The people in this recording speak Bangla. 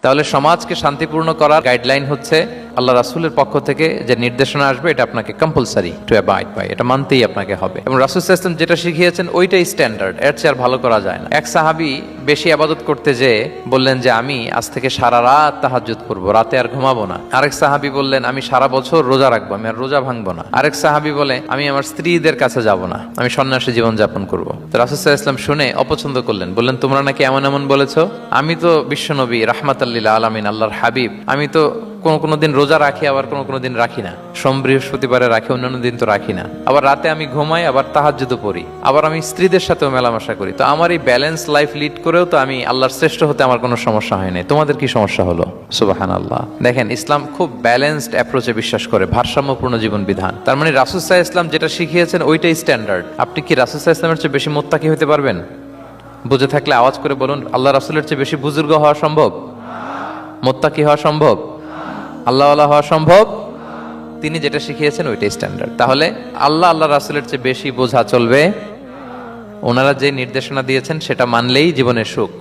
তাহলে সমাজকে শান্তিপূর্ণ করার গাইডলাইন হচ্ছে আল্লাহ রাসূলের পক্ষ থেকে যে নির্দেশনা আসবে এটা আপনাকে কম্পালসারি টু অ্যাবাইড বাই, এটা মানতেই আপনাকে হবে। এবং রাসূল সাল্লাল্লাহু আলাইহি ওয়াসাল্লাম যেটা শিখিয়েছেন ওইটাই স্ট্যান্ডার্ড, এর চেয়ে আর ভালো করা যায় না। এক সাহাবী বেশি ইবাদত করতে যেয়ে বললেন যে আমি আজ থেকে সারা রাত তাহাজ্জুদ করব, রাতে আর ঘুমাবো না। আরেক সাহাবী বললেন আমি সারা বছর রোজা রাখবো, আমি আর রোজা ভাঙবো না। আরেক সাহাবী বলে আমি আমার স্ত্রীদের কাছে যাব না, আমি সন্ন্যাসী জীবন যাপন করব। তো রাসূল সাল্লাল্লাহু আলাইহি ওয়াসাল্লাম শুনে অপছন্দ করলেন, বললেন তোমরা নাকি এমন এমন বলেছো, আমি তো বিশ্বনবী রাহমাতাল লিল আলামিন, আল্লাহর হাবিব, আমি তো কোনো দিন রোজা রাখি, আবার কোনো দিন রাখি না, সোম বৃহস্পতিবারে রাখি, অন্যান্য দিন তো রাখি না, আবার রাতে আমি ঘুমাই, আবার তাহাজ্জুদও পড়ি, আবার আমি স্ত্রীদের সাথেও মেলামেশা করি। তো আমার এই ব্যালেন্স লাইফ লিড করেও তো আমি আল্লাহর শ্রেষ্ঠ হতে আমার কোনো সমস্যা হয় নাই, তোমাদের কি সমস্যা হলো? সুবহানাল্লাহ। দেখেন, ইসলাম খুব ব্যালেন্সড অ্যাপ্রোচে বিশ্বাস করে, ভারসাম্যপূর্ণ জীবন বিধান। তার মানে রাসূল সাল্লাল্লাহু আলাইহি ওয়াসাল্লাম যেটা শিখিয়েছেন ওইটাই স্ট্যান্ডার্ড। আপনি কি রাসূল সাল্লাল্লাহু আলাইহি ওয়াসাল্লামের চেয়ে বেশি মুত্তাকি হতে পারবেন? বুঝে থাকলে আওয়াজ করে বলুন, আল্লাহ রাসূলের চেয়ে বেশি বুজুর্গ হওয়া সম্ভব? মুত্তাকি হওয়া সম্ভব? আল্লাহওয়ালা হওয়া সম্ভব? তিনি যেটা শিখিয়েছেন ওইটাই স্ট্যান্ডার্ড। তাহলে আল্লাহ রাসূলের চেয়ে বেশি বোঝা চলবে, ওনারা যে নির্দেশনা দিয়েছেন সেটা মানলেই জীবনের সুখ।